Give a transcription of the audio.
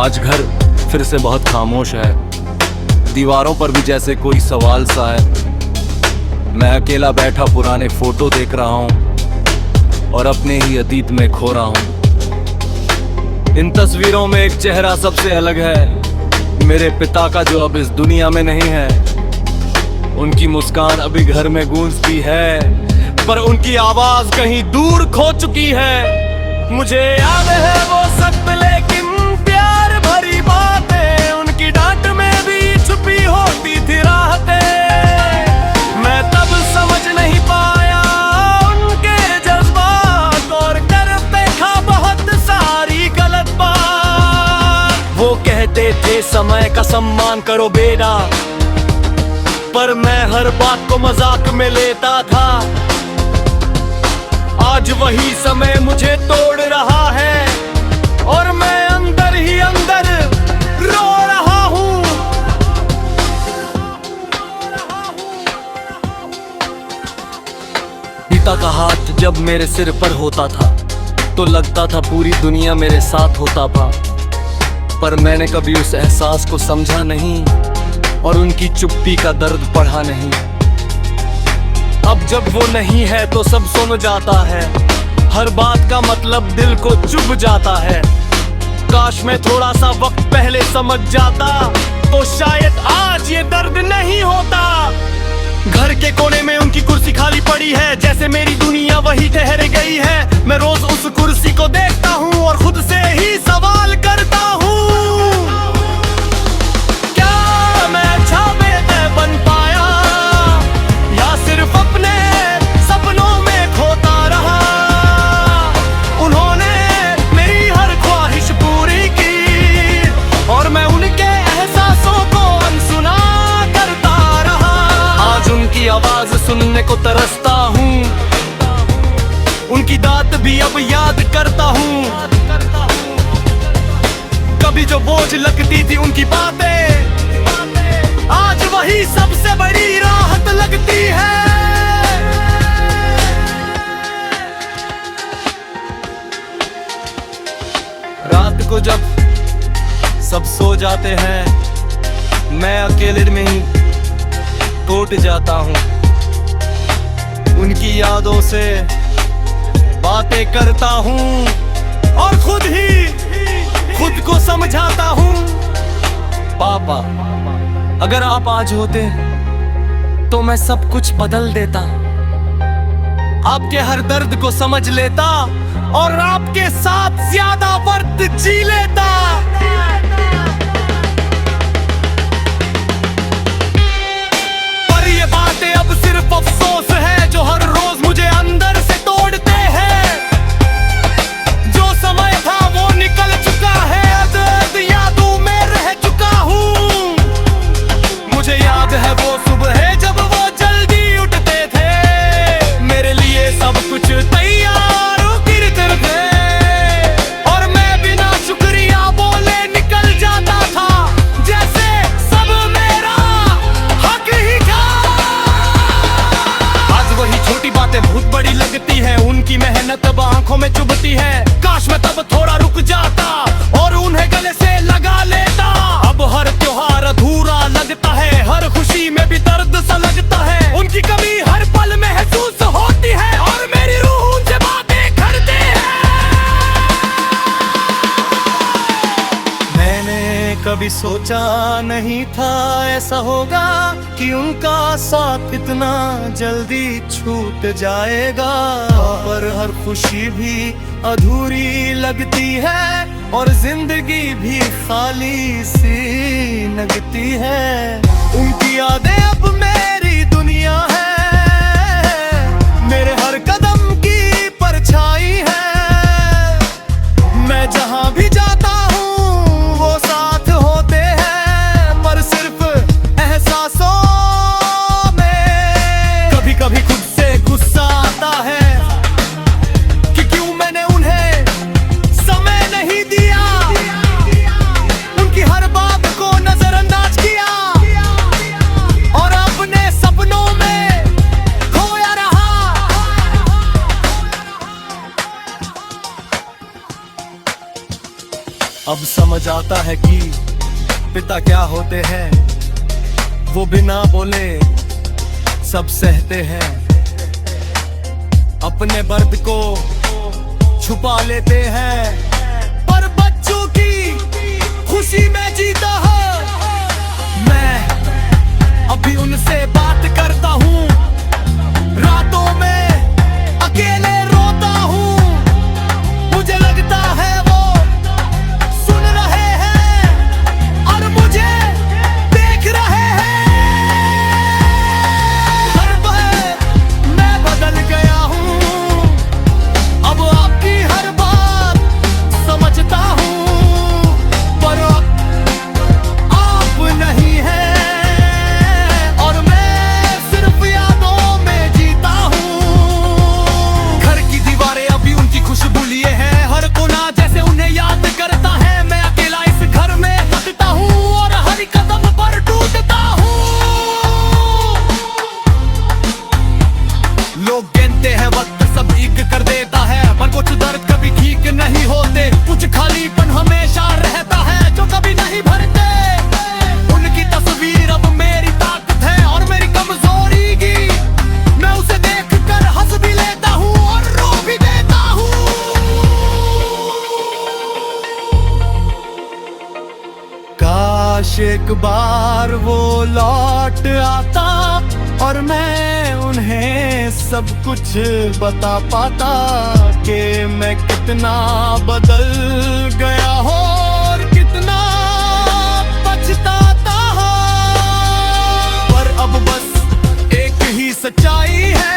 आज घर फिर से बहुत खामोश है, दीवारों पर भी जैसे कोई सवाल सा है। मैं अकेला बैठा पुराने फोटो देख रहा हूँ और अपने ही अतीत में खो रहा हूँ। इन तस्वीरों में एक चेहरा सबसे अलग है, मेरे पिता का जो अब इस दुनिया में नहीं है। उनकी मुस्कान अभी घर में गूंजती है, पर उनकी आवाज कहीं दूर खो चुकी है। मुझे याद है वो सख्त लेकिन प्यार भरी बातें, उनकी डांट में भी छुपी होती थी राहतें। मैं तब समझ नहीं पाया उनके जज्बात और करते था बहुत सारी गलत बात। वो कहते थे समय का सम्मान करो बेटा, पर मैं हर बात को मजाक में लेता था। आज वही समय मुझे तोड़ रहा है और मैं अंदर ही अंदर रो रहा हूँ। पिता का हाथ जब मेरे सिर पर होता था तो लगता था पूरी दुनिया मेरे साथ होता था, पर मैंने कभी उस एहसास को समझा नहीं और उनकी चुप्पी का दर्द पढ़ा नहीं। अब जब वो नहीं है तो सब सुन जाता है, हर बात का मतलब दिल को चुभ जाता है। काश मैं थोड़ा सा वक्त पहले समझ जाता तो शायद आज ये दर्द नहीं होता। घर के कोने में उनकी कुर्सी खाली पड़ी है, जैसे मेरी दुनिया वही ठहर गई है। मैं रोज उस कुर्सी को देखता हूँ और खुद से ही सवाल करता हूँ, क्या मैं अच्छा बेहतर बन पाया या सिर्फ अपने सपनों में खोता रहा। उन्होंने मेरी हर ख्वाहिश पूरी की और मैं उनके एहसासों को अनसुना करता रहा। आज उनकी आवाज सुनने को तरसता हूँ, उनकी दात भी अब याद करता हूँ। कभी जो बोझ लगती थी उनकी बातें, आज वही सबसे बड़ी राहत लगती है। रात को जब सब सो जाते हैं, मैं अकेले में ही टूट जाता हूँ। उनकी यादों से बातें करता हूँ और खुद को समझाता हूँ। पापा, अगर आप आज होते तो मैं सब कुछ बदल देता, आपके हर दर्द को समझ लेता और आपके साथ ज्यादा वक्त जी लेता। पर ये बातें अब सिर्फ अफसोस है जो हर रोज मुझे अंदर से तोड़ते हैं। जो समय था वो निकल चुका है, दर्द यादों में रह चुका हूँ। मुझे याद है वो सुबह है जब वो जल्दी उठते थे, मेरे लिए सब कुछ तैयार गिरते थे और मैं बिना शुक्रिया बोले निकल जाता था, जैसे सब मेरा हक ही था। आज वही छोटी बातें बहुत बड़ी लगती है, उनकी मेहनत अब आंखों में चुभती है। काश मैं तब थोड़ा रुक जाता और उन्हें गले से लगा लेता। अब हर त्योहार अधूरा लगता है, हर खुशी में भी दर्द सा लगता है। उनकी कमी हर पल महसूस होती है और मेरी रूह उनसे बातें करती है। मैंने कभी सोचा नहीं था ऐसा होगा कि उनका साथ इतना जल्दी छूट जाएगा, पर हर खुशी भी अधूरी लगती है और जिंदगी भी खाली सी लगती है। उनकी यादें अब मेरी दुनिया है, मेरे हर कदम की परछाई है। मैं जहां भी जाता हूँ वो साथ होते हैं, पर सिर्फ एहसासों में। कभी कभी खुद से गुस्सा आता है कि क्यों मैंने उन्हें समय नहीं दिया, उनकी हर बात को नजरअंदाज किया और अपने अब समझ आता है कि पिता क्या होते हैं। वो बिना बोले सब सहते हैं, अपने दर्द को छुपा लेते हैं, पर बच्चों की खुशी में जीता है। मैं अभी उनसे बात करता हूँ, रातों में अकेले रोता हूँ। मुझे लगता है वो सुन रहे हैं और मुझे देख रहे हैं। हर पल मैं बदल गया हूँ, अब आपकी हर बात समझता हूँ, पर अब आप नहीं हैं और मैं सिर्फ यादों में जीता हूँ। घर की दीवारें अभी उनकी खुशबू लिए हैं, हर कोना जैसे उन्हें याद करता है। मैं अकेला इस घर में बसता हूँ और हर कदम पर टूटता हूँ। लोग गिनते हैं वक्त सब एक कर देता है, पर कुछ दर्द कभी ठीक नहीं होते। कुछ खालीपन हमेशा रहता है जो कभी नहीं भरते। उनकी तस्वीर अब मेरी ताकत है और मेरी कमजोरी की। मैं उसे देख कर हंस भी लेता हूँ और रो भी देता हूँ। काश एक बार वो लौट आता और मैं उन्हें सब कुछ बता पाता कि मैं कितना बदल गया हूँ और कितना पछताता हूँ। पर अब बस एक ही सच्चाई है,